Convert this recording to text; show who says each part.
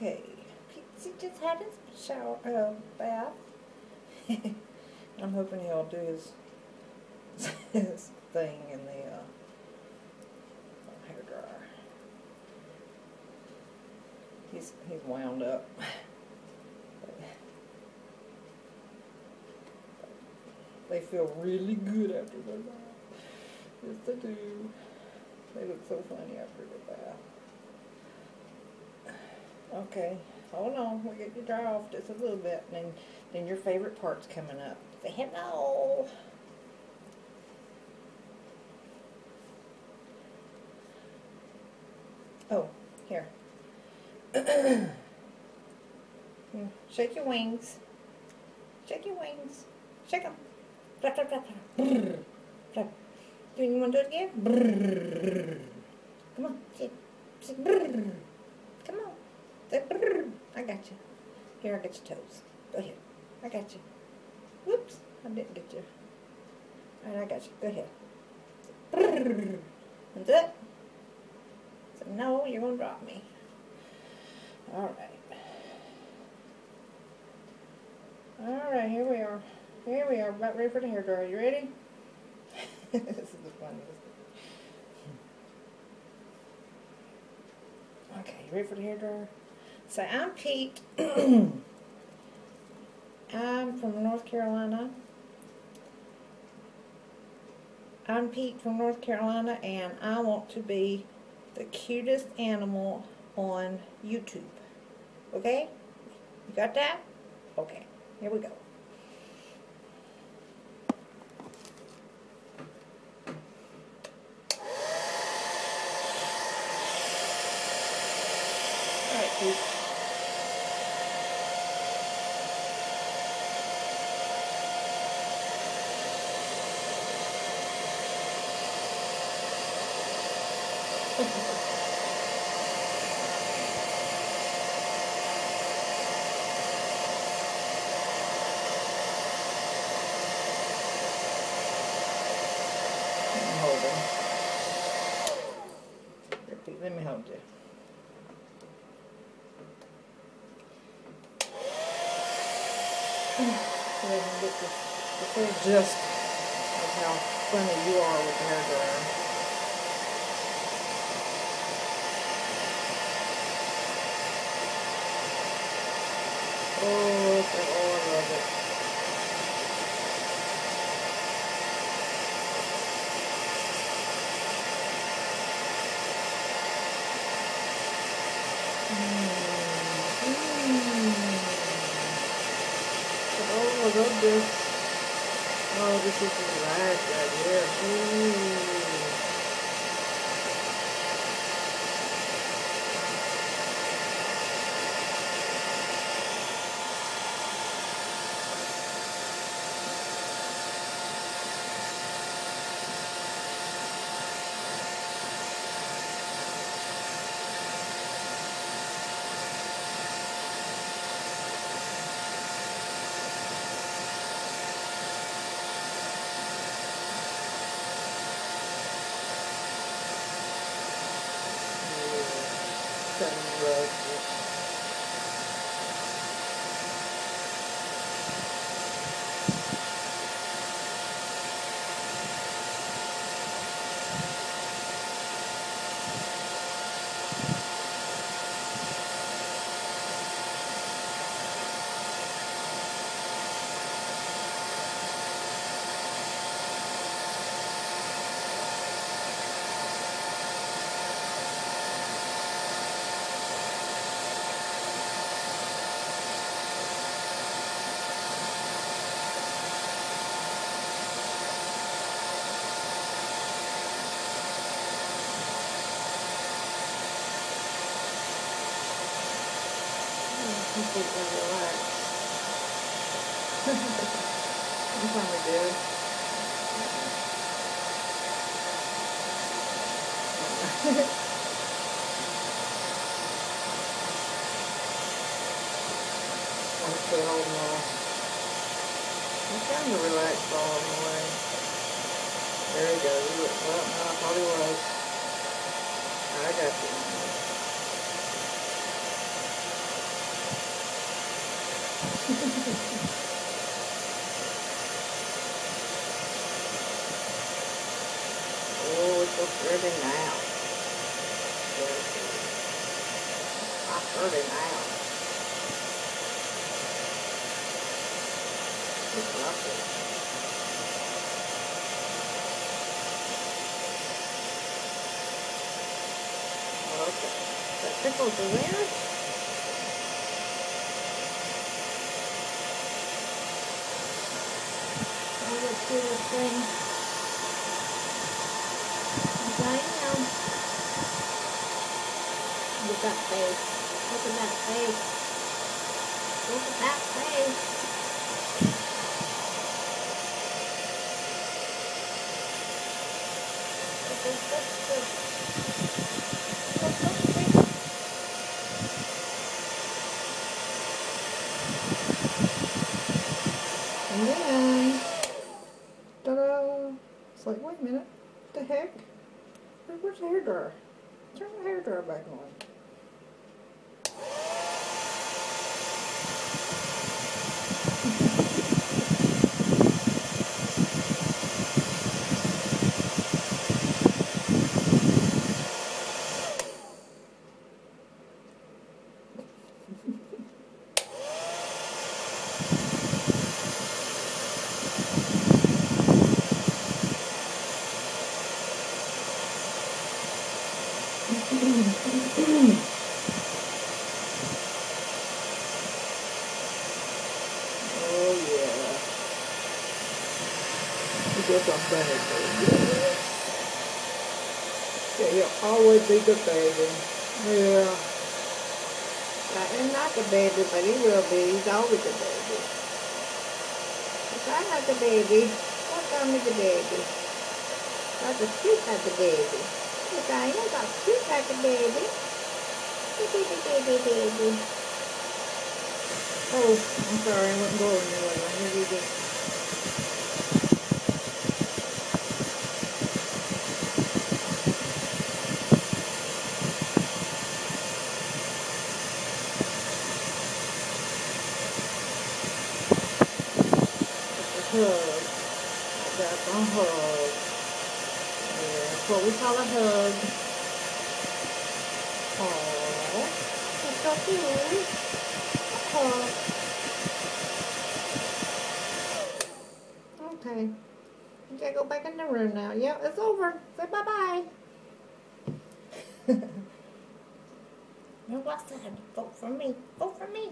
Speaker 1: Okay, Pete just had his shower, bath. I'm hoping he'll do his thing in the hair dryer. He's wound up. They feel really good after their bath. Yes, they do. They look so funny after the bath. Okay, hold on. We'll get you dry off just a little bit, and then your favorite part's coming up. Say hello. Oh, here. Shake your wings. Shake your wings. Shake them. Flap, flap, flap, flap. Flap. Do you want to do it again? Brrr. Come on. Say brrr. Come on. Say brrr. I got you. Here, I got your toes. Go ahead. I got you. Whoops. I didn't get you. Alright, I got you. Go ahead. Brrr. And do it. So, no, you're going to drop me. Alright. Alright, here we are. Here we are, about ready for the hairdryer. You ready? This is the funniest. Okay, you ready for the hairdryer? So I'm Pete. I'm from North Carolina. I'm Pete from North Carolina, and I want to be the cutest animal on YouTube. Okay? You got that? Okay, here we go. Alright, Pete. Hold him. Here, Pete, let me hold you. So they can get the full gist of how funny you are with the hairdryer. Oh, I love it. Oh, I love this. Oh, this is relaxed right here. Completely relaxed. I'm probably good. I'm still holding on. I'm trying to relax all the way. There he goes. Well, no, I thought he was. I got you. hurting now. It's lovely. Okay. The pickles are there. Let's do this thing. Okay, now. Look at that face. Look at that face. Look at that face. And then, ta-da! It's like, wait a minute, what the heck? Where's the hair dryer? Turn the hair dryer back on. Oh yeah. You get some baby. Yeah, you'll always be the baby. Yeah. And not the baby, but he will be. He's always the baby. If I'm not the baby, what time is the baby? Got to sleep like the baby. Look, I ain't got to sleep like the baby. Baby. Oh, I'm sorry, I wasn't going anywhere. I knew you did. Hug. That's a hug. Yeah, that's what we call a hug. Aww, that's so cute. A hug. Okay. You gotta go back in the room now. Yeah, it's over. Say bye-bye. No, what's that? Vote for me. Vote for me.